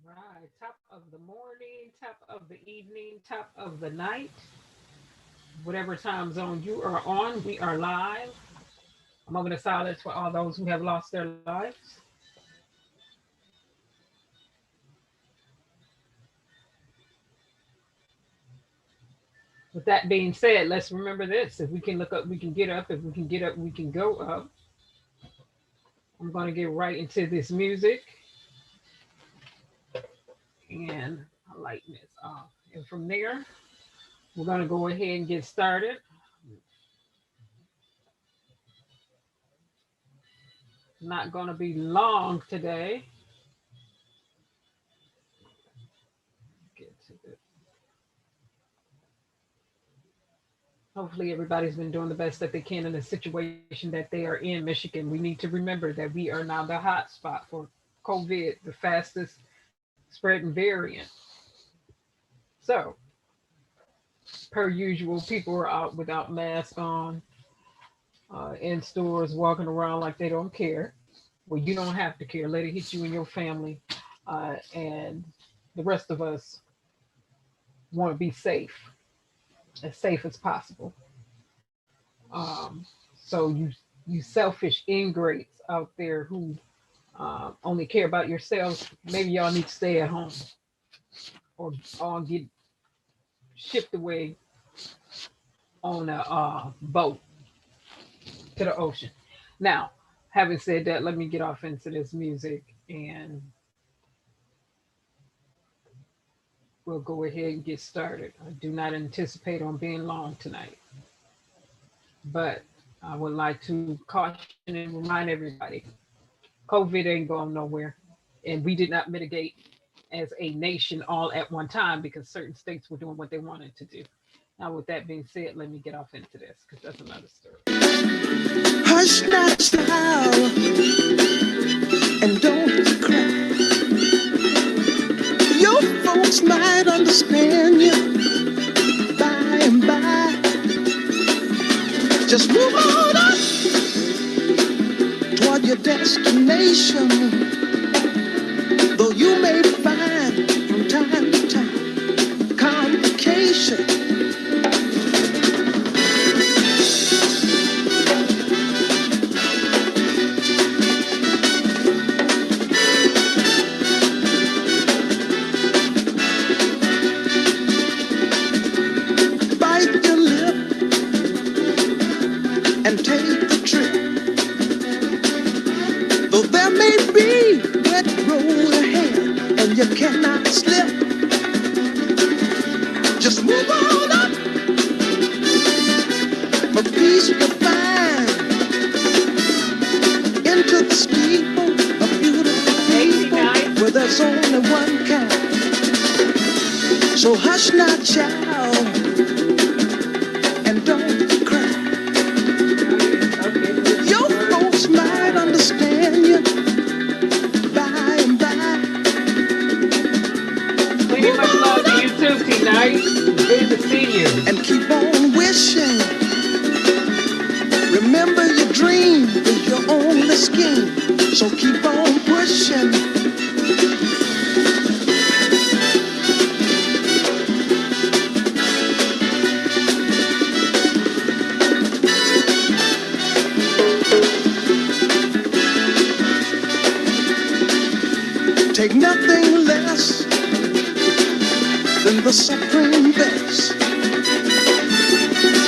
Right. Top of the morning, top of the evening, top of the night. Whatever time zone you are on, we are live. A moment of silence for all those who have lost their lives. With that being said, let's remember this. If we can look up, we can get up. If we can get up, we can go up. I'm going to get right into this music and I'll lighten this off. And from there, we're going to go ahead and get started. Not going to be long today. Get to this. Hopefully, everybody's been doing the best that they can in the situation that they are in. Michigan, we need to remember that we are now the hot spot for COVID, the fastest spreading variant. So, per usual, people are out without masks on, in stores, walking around like they don't care. Well, you don't have to care. Let it hit you and your family. And the rest of us want to be safe as possible. So you selfish ingrates out there who only care about yourselves, maybe y'all need to stay at home or get shipped away on a boat to the ocean. Now, having said that, let me get off into this music and we'll go ahead and get started. I do not anticipate on being long tonight, but I would like to caution and remind everybody COVID ain't going nowhere. And we did not mitigate as a nation all at one time because certain states were doing what they wanted to do. Now, with that being said, let me get off into this because that's another story. Hush not, child, and don't cry. Your folks might understand you by and by. Just move on up toward your destination. Though you may find from time to time complications. And take the trip. Though there may be wet road ahead and you cannot slip, just move on up for peace you'll find into the steeple of beautiful people where there's only one kind. So hush not, child, and don't might understand you by and by. Pretty much love to you too, T-Night. Good to see you. And keep on wishing. Remember your dream is your only scheme. So keep on pushing. Take nothing less than the supreme best.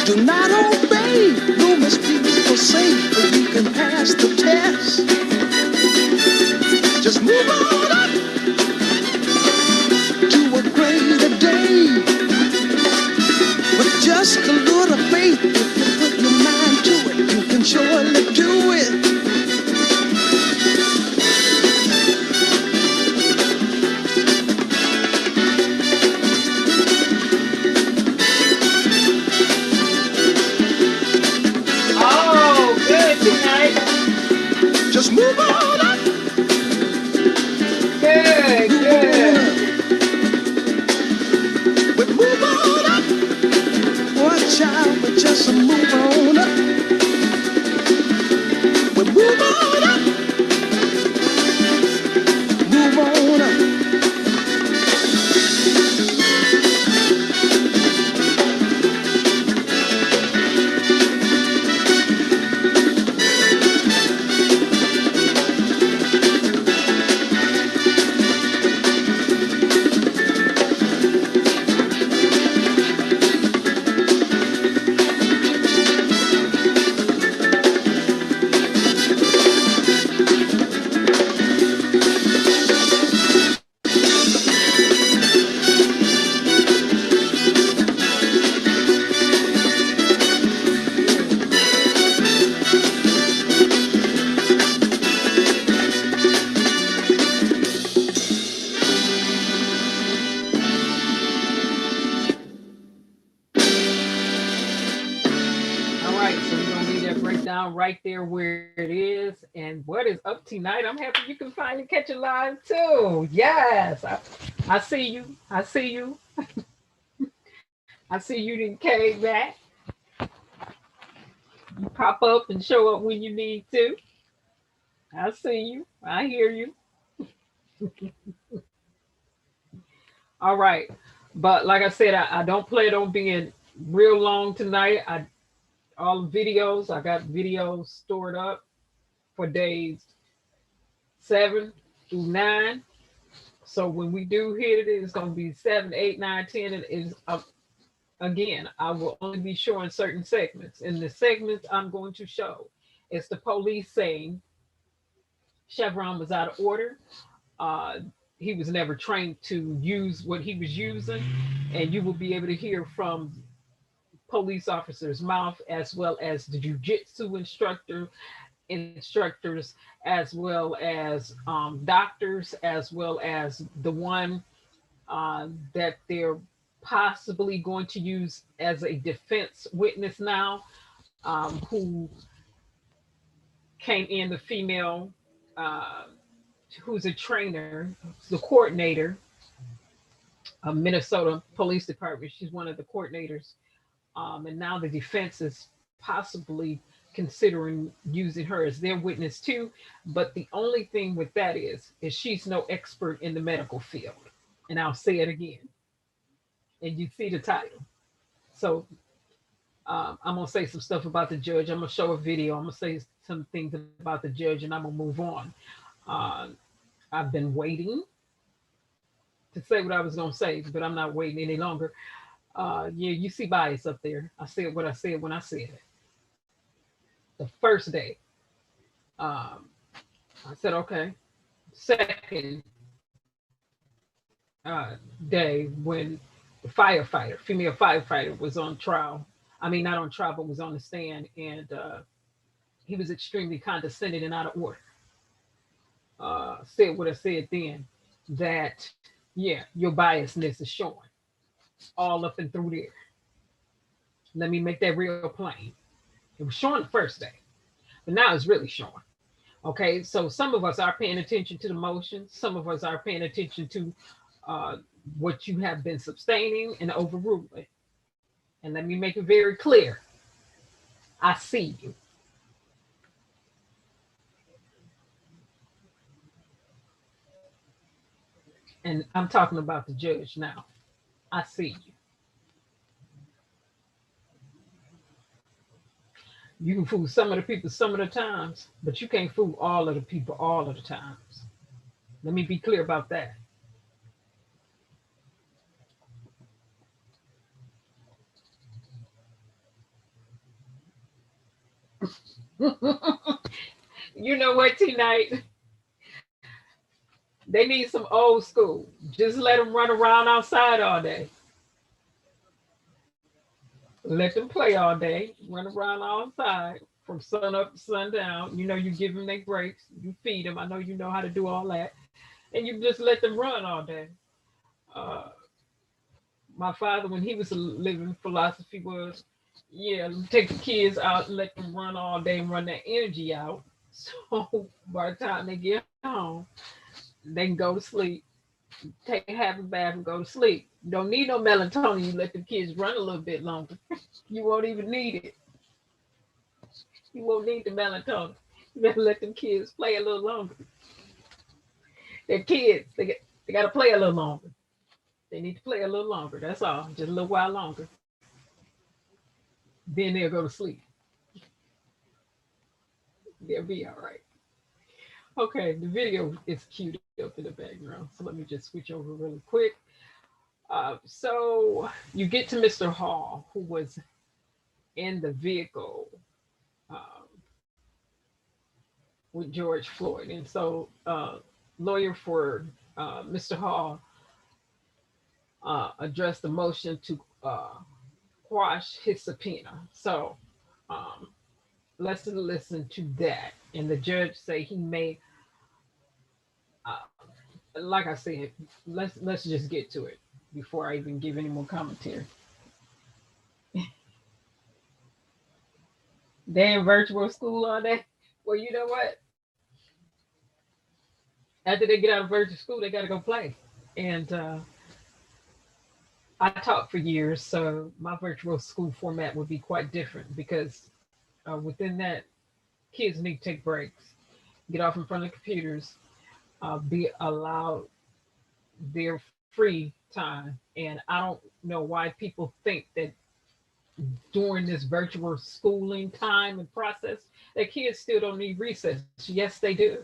Do not obey, rumors people say, but you can pass the test. Just move on up to a greater day. With just a little faith, if you put your mind to it, you can surely do it. Just move down right there where it is. And what is up tonight? I'm happy you can finally catch it live too. Yes, I see you. I see you. I see you didn't came back. You pop up and show up when you need to. I see you. I hear you. All right. But like I said, I don't plan on being real long tonight. All the videos, I got videos stored up for days 7 through 9. So when we do hit it, it's going to be 7, 8, 9, 10. And is again, I will only be showing certain segments. In the segments I'm going to show, it's the police saying Chevron was out of order. Uh, he was never trained to use what he was using, and you will be able to hear from police officer's mouth as well as the jujitsu instructors, as well as doctors, as well as the one that they're possibly going to use as a defense witness now, who came in, the female, uh, who's a trainer, the coordinator of Minnesota Police Department. She's one of the coordinators. And now the defense is possibly considering using her as their witness too. But the only thing with that is she's no expert in the medical field. And I'll say it again. And you see the title. So I'm gonna say some stuff about the judge. I'm gonna show a video. I'm gonna say some things about the judge, and I'm gonna move on. Uh, I've been waiting to say what I was gonna say, but I'm not waiting any longer. Yeah, you see bias up there. I said what I said when I said it. The first day, um, I said okay. Second day, when the firefighter, female firefighter, was on trial. I mean, not on trial, but was on the stand, and he was extremely condescending and out of order. Said what I said then, that yeah, your biasness is showing all up and through there. Let me make that real plain. It was showing the first day, but now it's really showing. Okay, so some of us are paying attention to the motions. Some of us are paying attention to uh, what you have been sustaining and overruling. And let me make it very clear. I see you. And I'm talking about the judge now. I see you. You can fool some of the people some of the times, but you can't fool all of the people all of the times. Let me be clear about that. You know what, T-Night? They need some old school. Just let them run around outside all day. Let them play all day, run around outside from sun up to sundown. You know, you give them their breaks, you feed them. I know you know how to do all that. And you just let them run all day. Uh, my father, when he was living, philosophy was, yeah, take the kids out and let them run all day and run that energy out. So by the time they get home, they can go to sleep, take a half a bath and go to sleep. You don't need no melatonin. You let the kids run a little bit longer. You won't even need it. You won't need the melatonin. You better let them kids play a little longer. They're kids. They got to play a little longer. They need to play a little longer. That's all. Just a little while longer. Then they'll go to sleep. They'll be all right. Okay, the video is queued up in the background. So let me just switch over really quick. So you get to Mr. Hall, who was in the vehicle um, with George Floyd. And so lawyer for Mr. Hall addressed the motion to quash his subpoena. So um, let's listen to that. And the judge say he may, uh, like I said, let's just get to it before I even give any more commentary. They in virtual school all day. Well, you know what? After they get out of virtual school, they got to go play. And I taught for years, so my virtual school format would be quite different because within that, kids need to take breaks, get off in front of the computers, be allowed their free time. And I don't know why people think that during this virtual schooling time and process, that kids still don't need recess. Yes, they do.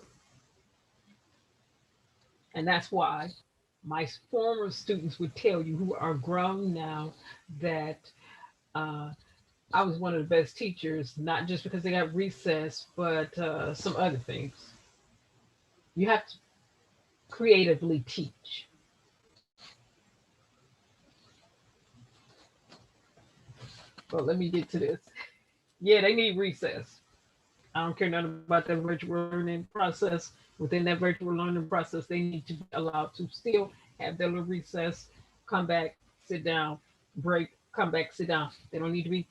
And that's why my former students would tell you who are grown now that uh, I was one of the best teachers, not just because they got recess, but some other things. You have to creatively teach. But let me get to this. Yeah, they need recess. I don't care nothing about that virtual learning process. Within that virtual learning process, they need to be allowed to still have their little recess, come back, sit down, break, come back, sit down. They don't need to be.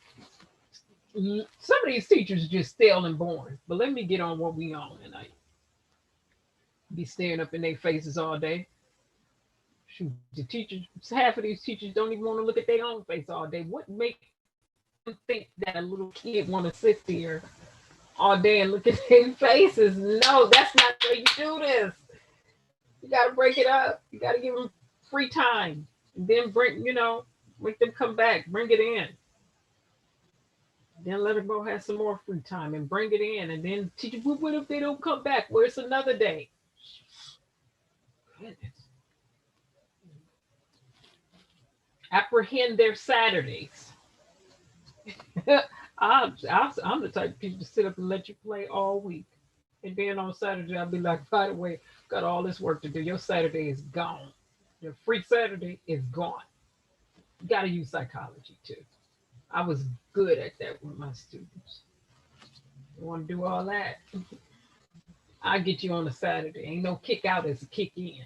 Some of these teachers are just stale and boring. But let me get on what we on tonight. Be staring up in their faces all day. Shoot, the teachers, half of these teachers don't even want to look at their own face all day. What makes them think that a little kid want to sit there all day and look at their faces? No, that's not the way you do this. You got to break it up. You got to give them free time. And then make them come back, bring it in. Then let them go have some more free time and bring it in. And then teach them, what if they don't come back? Well, it's another day. Goodness. Apprehend their Saturdays. I'm the type of people to sit up and let you play all week. And then on Saturday, I'll be like, by the way, got all this work to do. Your Saturday is gone. Your free Saturday is gone. You got to use psychology too. I was good at that with my students. You want to do all that? I'll get you on a Saturday. Ain't no kick out as a kick in.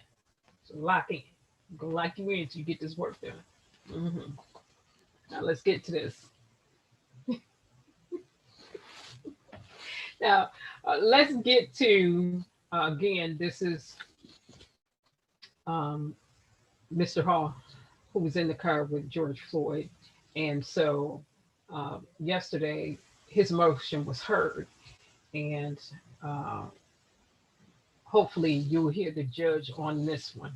So lock in. I'm going to lock you in until you get this work done. Mm-hmm. Now let's get to this. Now, let's get to, again, this is Mr. Hall, who was in the car with George Floyd. And so yesterday, his motion was heard. And hopefully you'll hear the judge on this one.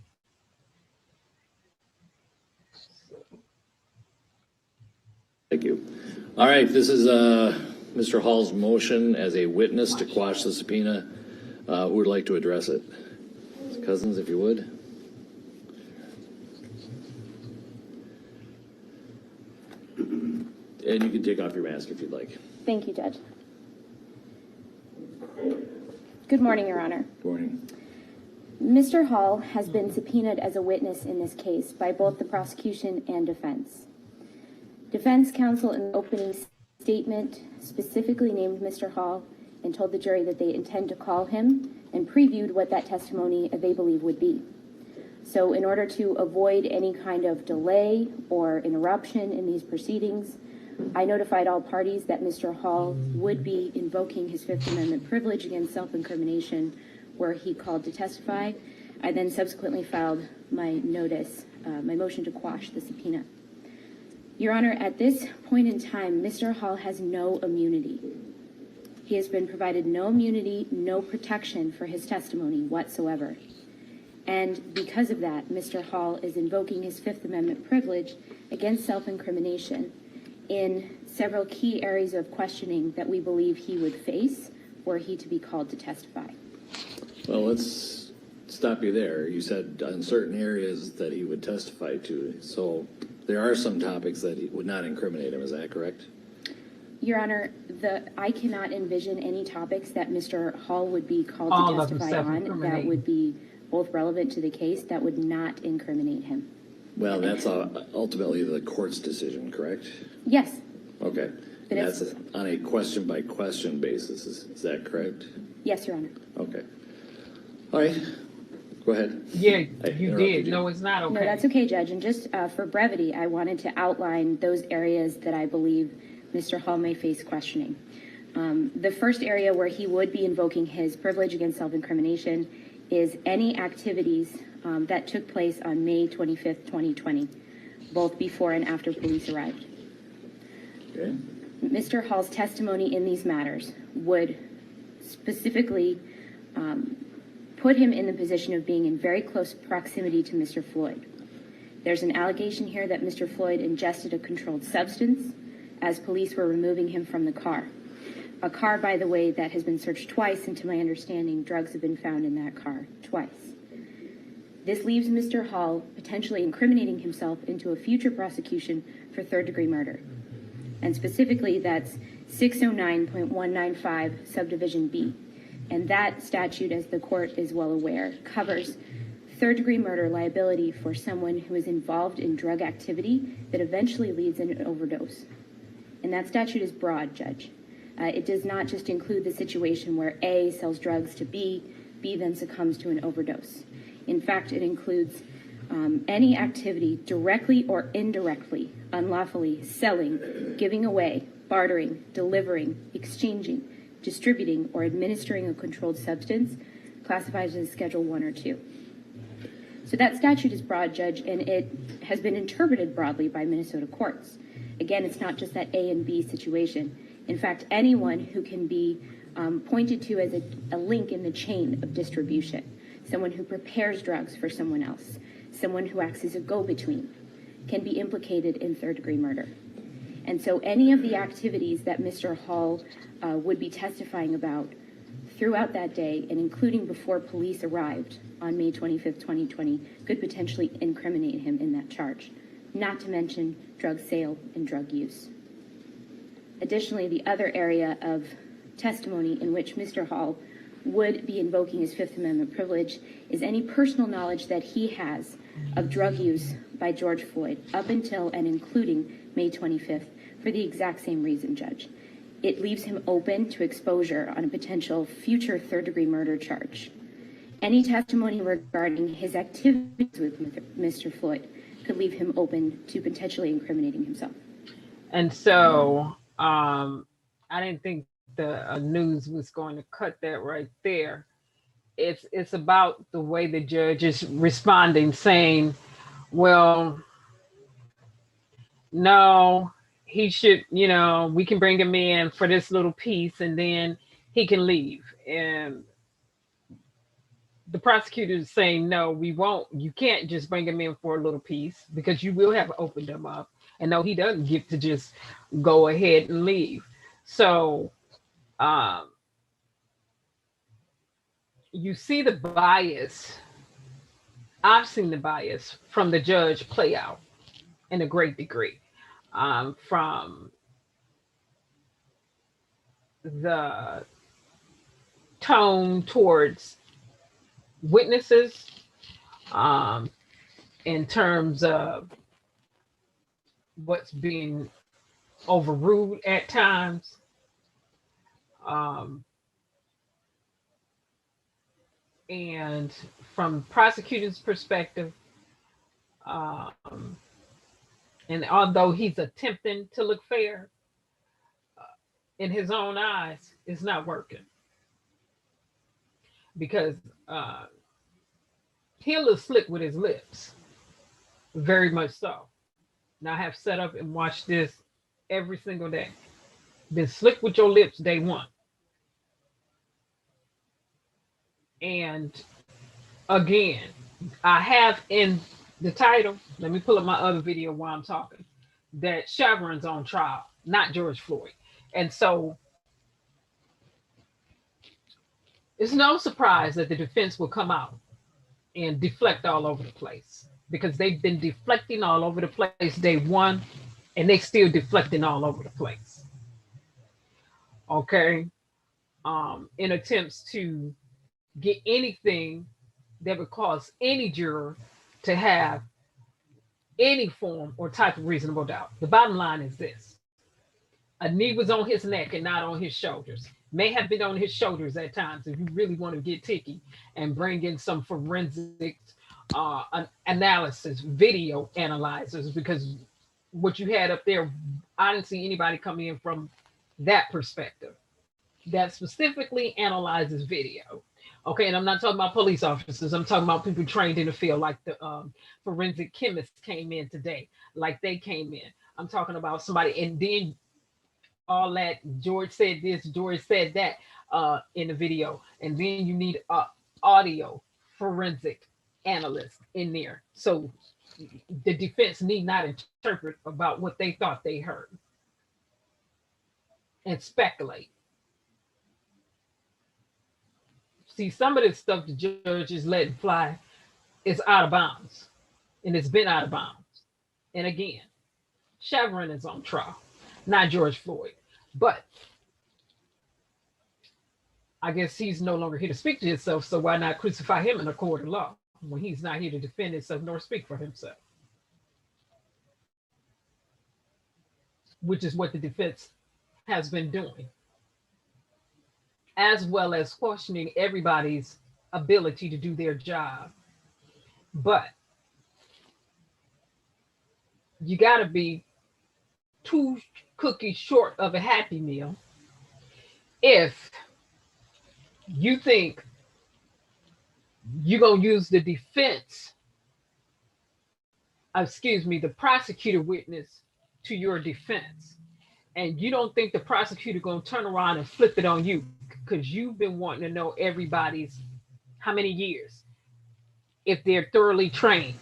Thank you. All right, this is Mr. Hall's motion as a witness to quash the subpoena. Who would like to address it? Cousins, if you would. And you can take off your mask if you'd like. Thank you, Judge. Good morning, Your Honor. Good morning. Mr. Hall has been subpoenaed as a witness in this case by both the prosecution and defense. Defense counsel in the opening statement specifically named Mr. Hall and told the jury that they intend to call him and previewed what that testimony they believe would be. So in order to avoid any kind of delay or interruption in these proceedings, I notified all parties that Mr. Hall would be invoking his Fifth Amendment privilege against self-incrimination were he called to testify. I then subsequently filed my notice, my motion to quash the subpoena. Your Honor, at this point in time, Mr. Hall has no immunity. He has been provided no immunity, no protection for his testimony whatsoever. And because of that, Mr. Hall is invoking his Fifth Amendment privilege against self-incrimination in several key areas of questioning that we believe he would face were he to be called to testify. Well, let's stop you there. You said on certain areas that he would testify to. So there are some topics that he would not incriminate him. Is that correct? Your Honor, I cannot envision any topics that Mr. Hall would be called to testify on that would be both relevant to the case that would not incriminate him. Well, that's ultimately the court's decision, correct? Yes. Okay. And that's on a question-by-question basis. Is that correct? Yes, Your Honor. Okay. All right. Go ahead. Yeah, you did. No, it's not okay. No, that's okay, Judge. And just for brevity, I wanted to outline those areas that I believe Mr. Hall may face questioning. The first area where he would be invoking his privilege against self-incrimination is any activities that took place on May 25th, 2020, both before and after police arrived. Okay. Mr. Hall's testimony in these matters would specifically put him in the position of being in very close proximity to Mr. Floyd. There's an allegation here that Mr. Floyd ingested a controlled substance as police were removing him from the car. A car, by the way, that has been searched twice, and to my understanding, drugs have been found in that car twice. This leaves Mr. Hall potentially incriminating himself into a future prosecution for third-degree murder. And specifically, that's 609.195 subdivision B. And that statute, as the court is well aware, covers third-degree murder liability for someone who is involved in drug activity that eventually leads in an overdose. And that statute is broad, Judge. It does not just include the situation where A sells drugs to B, B then succumbs to an overdose. In fact, it includes any activity directly or indirectly, unlawfully selling, giving away, bartering, delivering, exchanging, distributing, or administering a controlled substance classified as Schedule 1 or 2. So that statute is broad, Judge, and it has been interpreted broadly by Minnesota courts. Again, it's not just that A and B situation. In fact, anyone who can be pointed to as a link in the chain of distribution, someone who prepares drugs for someone else, someone who acts as a go-between, can be implicated in third-degree murder. And so any of the activities that Mr. Hall would be testifying about throughout that day, and including before police arrived on May 25th, 2020, could potentially incriminate him in that charge, not to mention drug sale and drug use. Additionally, the other area of testimony in which Mr. Hall would be invoking his Fifth Amendment privilege is any personal knowledge that he has of drug use by George Floyd up until and including May 25th for the exact same reason, Judge. It leaves him open to exposure on a potential future third-degree murder charge. Any testimony regarding his activities with Mr. Floyd could leave him open to potentially incriminating himself. And so I didn't think the news was going to cut that right there. It's about the way the judge is responding, saying, well, no, he should, we can bring him in for this little piece and then he can leave. And the prosecutor is saying, no, we won't. You can't just bring him in for a little piece because you will have opened him up. And no, he doesn't get to just go ahead and leave. So you see the bias. I've seen the bias from the judge play out in a great degree, from the tone towards witnesses, in terms of what's being overruled at times. And from prosecutor's perspective, and although he's attempting to look fair, in his own eyes, it's not working. Because he'll look slick with his lips, very much so. Now I have set up and watched this every single day. Been slick with your lips day one. And again, I have in the title, let me pull up my other video while I'm talking, that Chauvin'S on trial, not George Floyd. And so it's no surprise that the defense will come out and deflect all over the place, because they've been deflecting all over the place day one, and they still deflecting all over the place. Okay. In attempts to get anything that would cause any juror to have any form or type of reasonable doubt. The bottom line is this: a knee was on his neck and not on his shoulders. May have been on his shoulders at times if you really want to get ticky and bring in some forensic analysis, video analyzers, because what you had up there, I didn't see anybody come in from that perspective. that specifically analyzes video. Okay, and I'm not talking about police officers. I'm talking about people trained in the field, like the forensic chemists came in today, like they came in. I'm talking about somebody, and then all that George said this, George said that in the video, and then you need audio forensic analyst in there. So the defense need not interpret about what they thought they heard and speculate. See, some of this stuff the judge is letting fly is out of bounds, and it's been out of bounds. And again, Chauvin is on trial, not George Floyd. But I guess he's no longer here to speak to himself, so why not crucify him in a court of law when he's not here to defend himself nor speak for himself? Which is what the defense has been doing, as well as questioning everybody's ability to do their job. But you got to be 2 cookies short of a Happy Meal if you think you're going to use the defense, the prosecutor witness to your defense. And you don't think the prosecutor going to turn around and flip it on you because you've been wanting to know everybody's how many years, if they're thoroughly trained,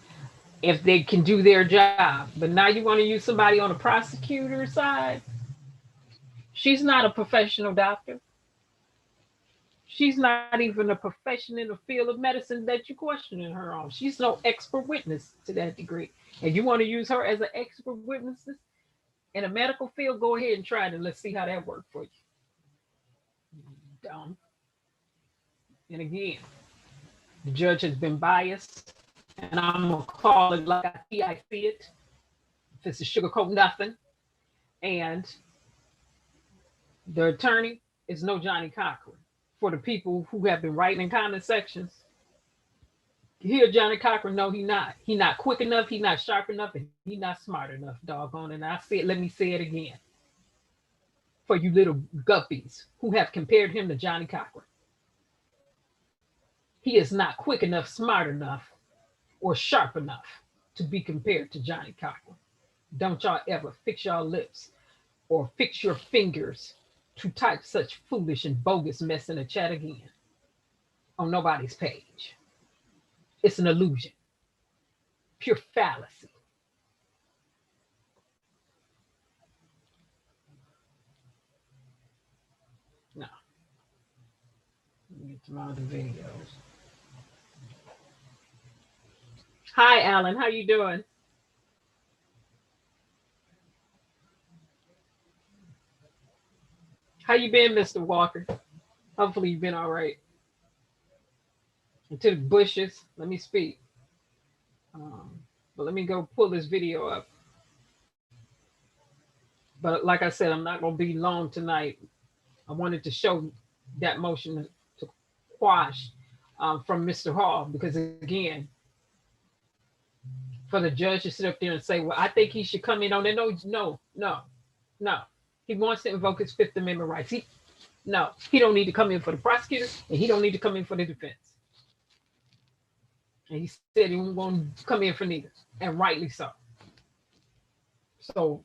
if they can do their job. But now you want to use somebody on the prosecutor side. She's not a professional doctor. She's not even a profession in the field of medicine that you're questioning her on. She's no expert witness to that degree. And you want to use her as an expert witness in a medical field? Go ahead and try it, and let's see how that works for you. Dumb. And again, the judge has been biased, and I'm gonna call it like I see it. If it's a sugarcoat nothing, and the attorney is no Johnny Cochran. For the people who have been writing in comment sections, here Johnny Cochran, no, he not. He not quick enough, he not sharp enough, and he not smart enough, doggone. And I said, let me say it again. For you little guppies who have compared him to Johnny Cochran. He is not quick enough, smart enough, or sharp enough to be compared to Johnny Cochran. Don't y'all ever fix y'all lips or fix your fingers to type such foolish and bogus mess in the chat again on nobody's page. It's an illusion, pure fallacy. No. Let me get to my other videos. Hi, Alan. How you doing? How you been, Mr. Walker? Hopefully you've been all right. And to the bushes, let me speak. But let me go pull this video up. But like I said, I'm not going to be long tonight. I wanted to show that motion to quash from Mr. Hall, because again, for the judge to sit up there and say, well, I think he should come in on it. No. He wants to invoke his Fifth Amendment rights. He don't need to come in for the prosecutor, and he don't need to come in for the defense. And he said he won't come in for neither, and rightly so. So,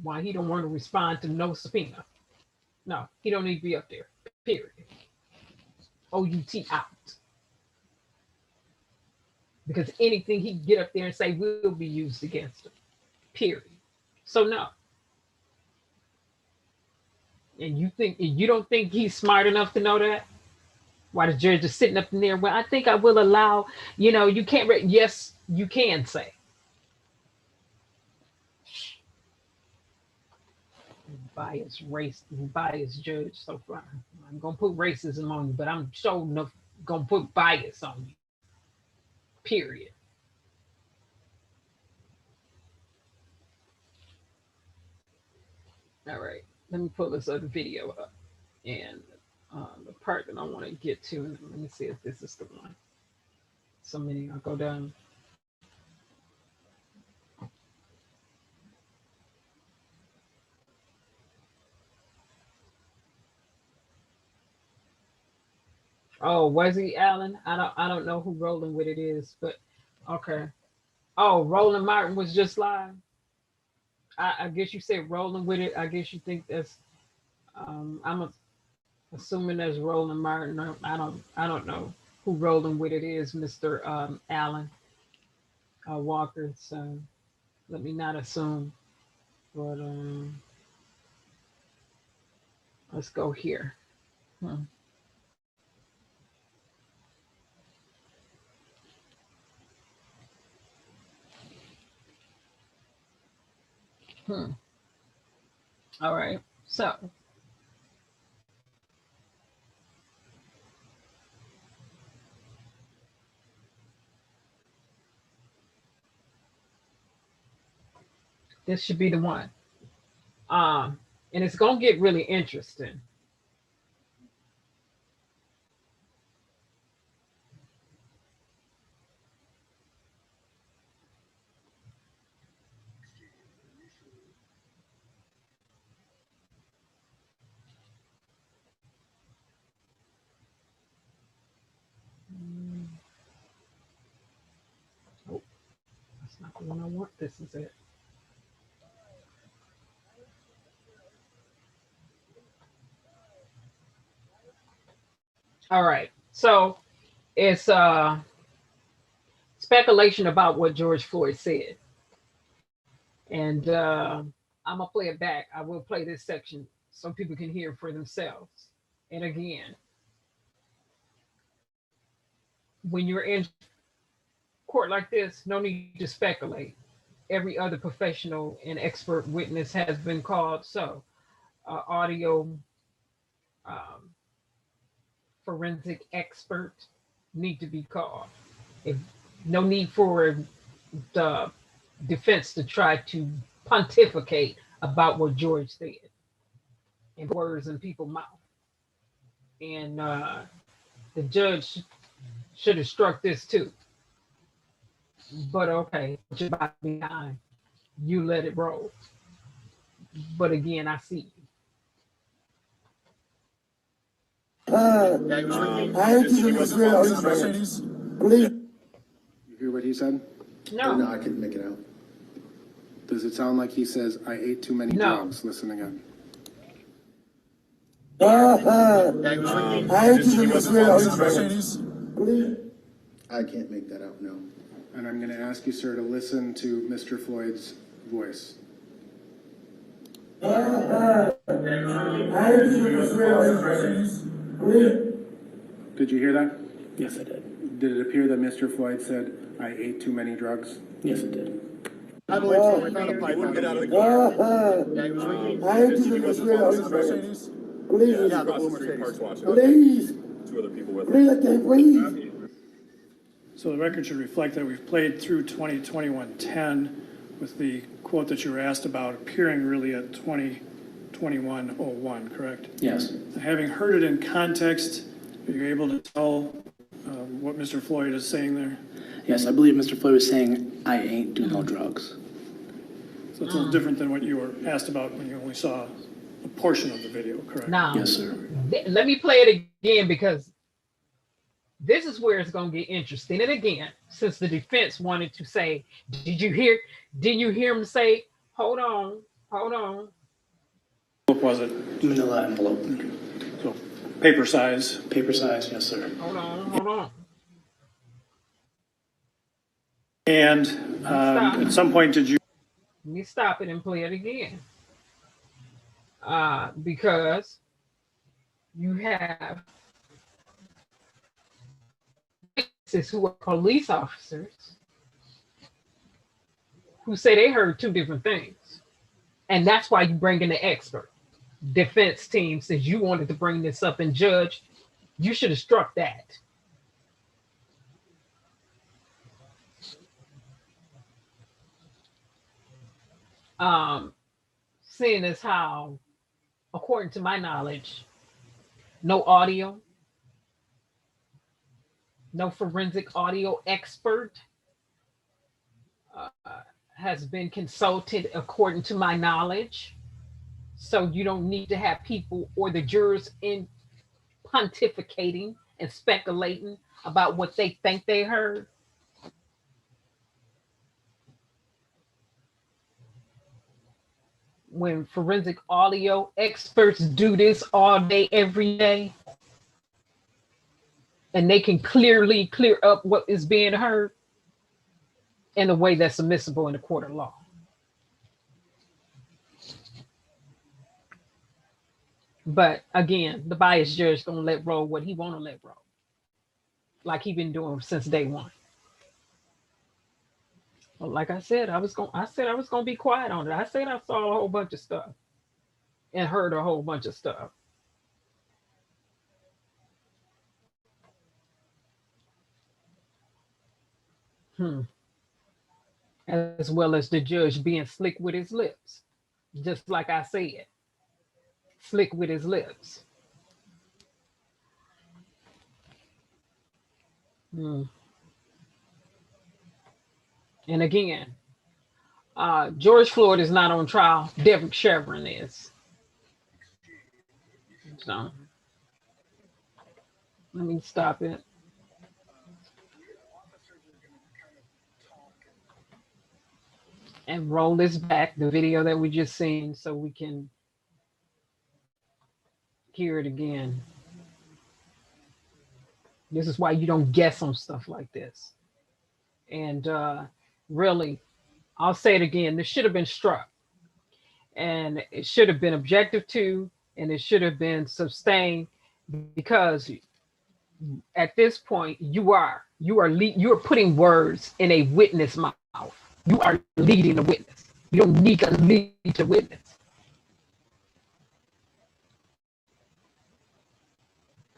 why he don't want to respond to no subpoena. No, he don't need to be up there, period. OUT out. Because anything he can get up there and say will be used against him, period. So no. And you don't think he's smart enough to know that? Why the judge is sitting up in there? Well, I think I will allow, you can't, yes, you can say. Biased judge so far. I'm going to put racism on you, but I'm sure enough going to put bias on you. Period. All right, let me pull this other video up, and the part that I want to get to, and let me see if this is the one. So many, I'll go down. Oh, was he Allen? I don't know who Rolling With It is, but okay. Oh, Roland Martin was just live. I guess you said Rolling With It. I guess you think that's assuming that's Roland Martin. I don't know who Rolling With It is, Mr. Allen Walker. So let me not assume. But let's go here. Hmm. Hmm. All right. So this should be the one. Um, and it's gonna get really interesting. Mm, Oh, that's not the one I want. This is it. All right. So it's speculation about what George Floyd said. And I'm gonna play it back. I will play this section so people can hear for themselves. And again, when you're in court like this, no need to speculate. Every other professional and expert witness has been called. So, audio um, forensic expert need to be called. If no need for the defense to try to pontificate about what George said and words in people's mouth. And the judge should have struck this too. But okay, put your body behind. You let it roll. But again, I see you. I hate to do this. Please. You hear what he said? No, No, I couldn't make it out. Does it sound like he says, I ate too many No. drugs? Listen again. I hate to do this. Please. I can't make that out, no. And I'm going to ask you, sir, to listen to Mr. Floyd's voice. I hate to do this. Please. Did you hear that? Yes, I did. Did it appear that Mr. Floyd said, I ate too many drugs? Yes, it did. I believe so. We found a pipe. Wouldn't get out of the car. I hate to do this. Please. Yeah, the Mercedes. Please. Two other people with Please, I can't breathe. So the record should reflect that we've played through 2021-10 with the quote that you were asked about appearing really at 2021-01, correct? Yes. Having heard it in context, are you able to tell what Mr. Floyd is saying there? Yes, I believe Mr. Floyd was saying, I ain't do no drugs. So it's a little different than what you were asked about when you only saw a portion of the video, correct? now Yes, sir. let me play it again because this is where it's going to get interesting. And again, since the defense wanted to say, didn't you hear him say, hold on. What was it? Manila envelope. So paper size. Paper size, yes, sir. Hold on. And Stop. at some point, did you? Let me stop it and play it again. Because you have witnesses who are police officers who say they heard two different things. And that's why you bring in the expert. Defense team says you wanted to bring this up, and judge, you should have struck that. Seeing as how, according to my knowledge, no audio, no forensic audio expert has been consulted, according to my knowledge. So you don't need to have people or the jurors in pontificating and speculating about what they think they heard. When forensic audio experts do this all day, every day, and they can clearly clear up what is being heard in a way that's admissible in the court of law. But again, the biased judge gonna let roll what he wanna let roll, like he been doing since day one. Well, like I said, I was gonna be quiet on it. I said I saw a whole bunch of stuff and heard a whole bunch of stuff. As well as the judge being slick with his lips, just like I said, slick with his lips. And again, George Floyd is not on trial. Derek Chevron is. So let me stop it. And roll this back, the video that we just seen, so we can hear it again. This is why you don't guess on stuff like this. And really, I'll say it again, this should have been struck. And it should have been objective to, and it should have been sustained, because at this point you are putting words in a witness mouth. You are leading a witness. You don't need to lead the witness.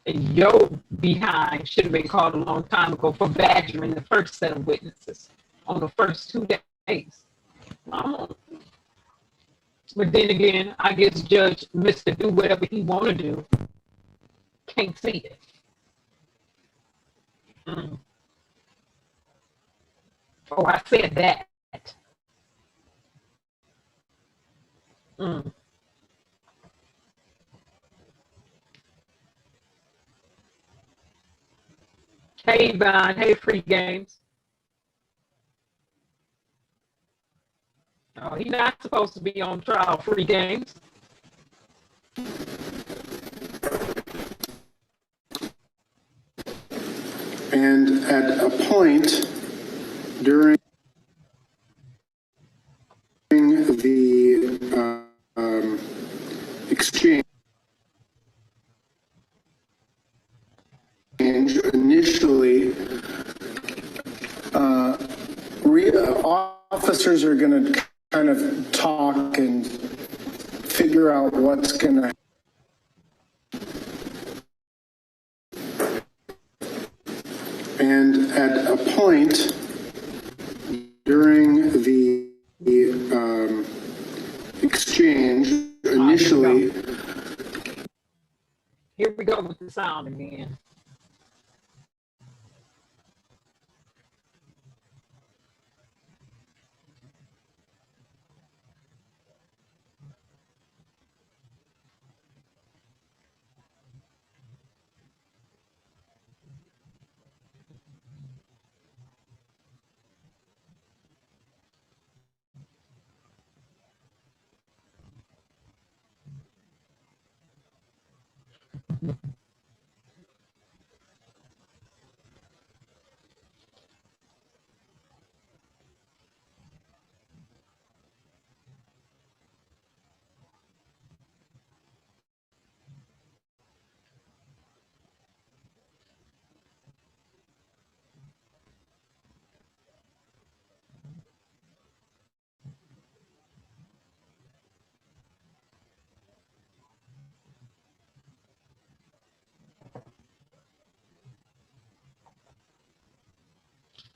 And your behind should have been called a long time ago for badgering the first set of witnesses on the first 2 days. But then again, I guess Judge Mr. Do whatever he want to do. Can't see it. Oh, I said that. Hey, Von. Hey, Free Games. Oh, he's not supposed to be on trial, Free Games. And at a point during the exchange, initially, officers are going to kind of talk and figure out what's going to And at a point during the exchange, initially. Here we go with the sound again.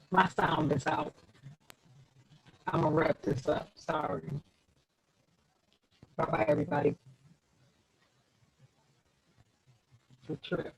My sound is out. I'm gonna wrap this up. Sorry. Bye-bye, everybody. Good trip.